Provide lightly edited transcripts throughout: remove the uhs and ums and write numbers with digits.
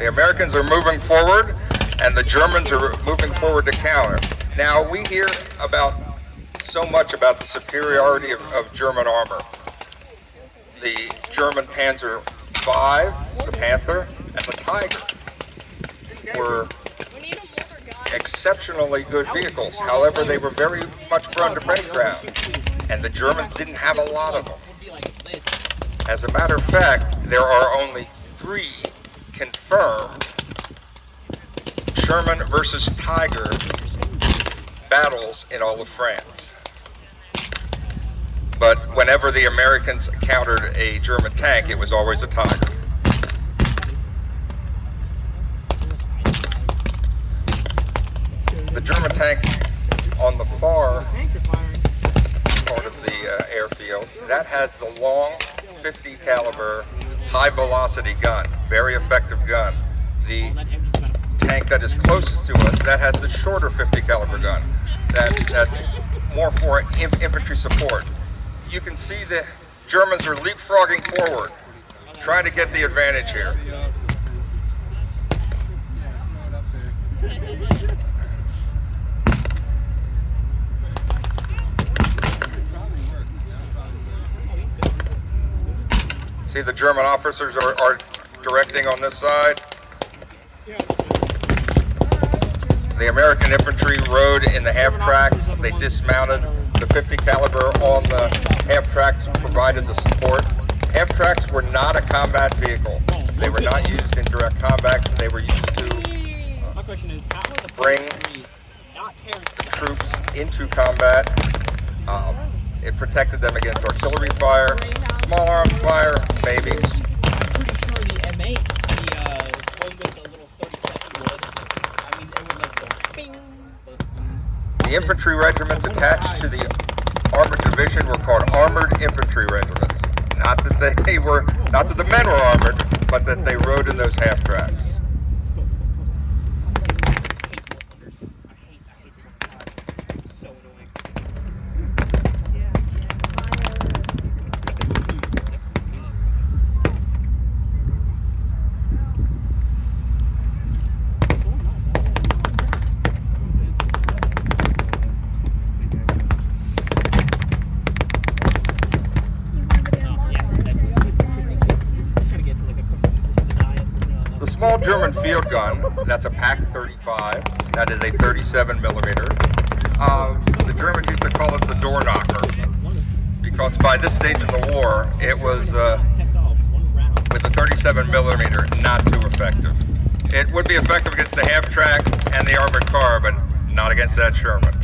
The Americans are moving forward, and the Germans are moving forward to counter. Now, we hear so much about the superiority of German armor. The German Panzer V, the Panther, and the Tiger were exceptionally good vehicles. However, they were very much prone to breakdown, and the Germans didn't have a lot of them. As a matter of fact, there are only 3 confirmed Sherman versus Tiger battles in all of France. But whenever the Americans encountered a German tank, it was always a Tiger. The German tank on the far part of the airfield, that has the long 50 caliber high velocity gun, very effective gun. The tank that is closest to us, that has the shorter 50 caliber gun. That's more for infantry support. You can see the Germans are leapfrogging forward, trying to get the advantage here. See, the German officers are directing on this side. The American infantry rode in the half tracks. They dismounted. The 50 caliber on the half tracks provided the support. Half tracks were not a combat vehicle. They were not used in direct combat. They were used to bring troops into combat. It protected them against artillery fire, small arms fire, maybe. I'm pretty sure the M8, the one with the little 30-second wood, I mean, it would like go bing. The infantry regiments attached to the armored division were called armored infantry regiments. Not that the men were armored, but that they rode in those half tracks. Small German field gun, that's a PaK 35, that is a 37 millimeter. The Germans used to call it the door knocker, because by this stage in the war, it was, with the 37 millimeter, not too effective. It would be effective against the half track and the armored car, but not against that Sherman.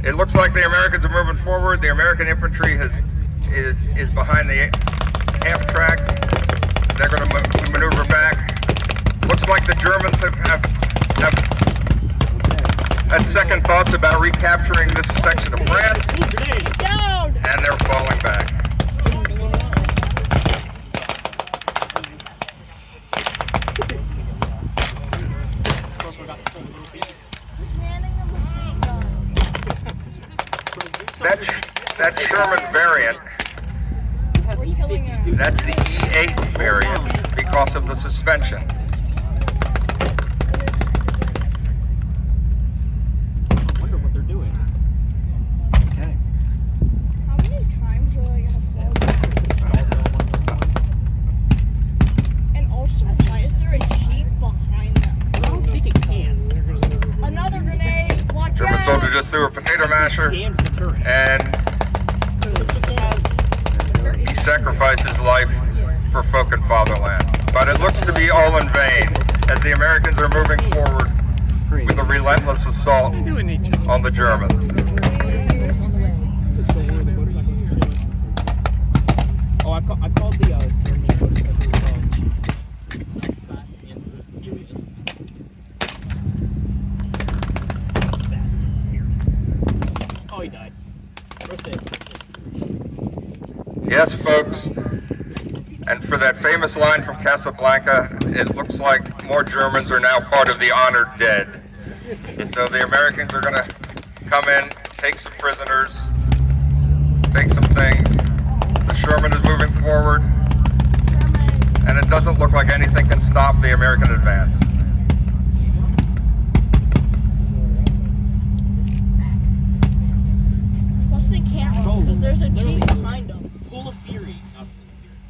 It looks like the Americans are moving forward. The American infantry is behind the half track. They're going to maneuver back. Looks like the Germans have had second thoughts about recapturing this section of France, and they're falling back. That Sherman variant, that's the E8 variant because of the suspension. I wonder what they're doing. Okay. How many times are they gonna fall back? And also, why is there a jeep behind them? I don't think it can. Another grenade! Watch German out! soldier just threw a potato masher, and he sacrificed his life for folk and fatherland. But it looks to be all in vain as the Americans are moving forward with a relentless assault on the Germans. Oh, I called the German motorcycle Nice, Fast, and Furious. Fast and Furious. Oh, he died. We're safe. Yes, folks, and for that famous line from Casablanca, it looks like more Germans are now part of the honored dead. So the Americans are going to come in, take some prisoners, take some things. The Sherman is moving forward, and it doesn't look like anything can stop the American advance. Plus they can't run because there's a Jeep behind them. Pull a Fury. Not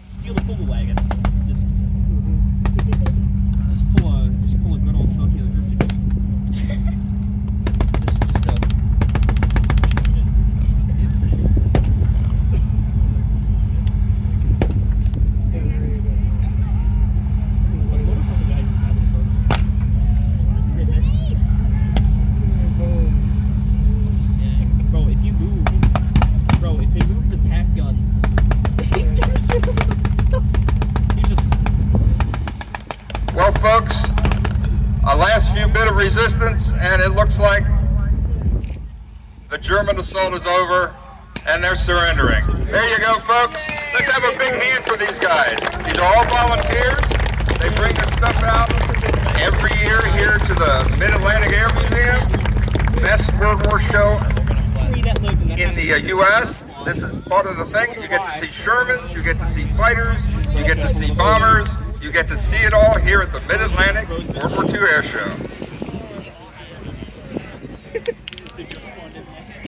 steal the Puma wagon. Just pull a good old Tokyo Drift. Well, folks, a last few bit of resistance, and it looks like the German assault is over, and they're surrendering. There you go, folks. Let's have a big hand for these guys. These are all volunteers. They bring their stuff out every year here to the Mid-Atlantic Air Museum. Best World War show in the U.S. This is part of the thing. You get to see Shermans, you get to see fighters, you get to see bombers. You get to see it all here at the Mid-Atlantic World War II Air Show.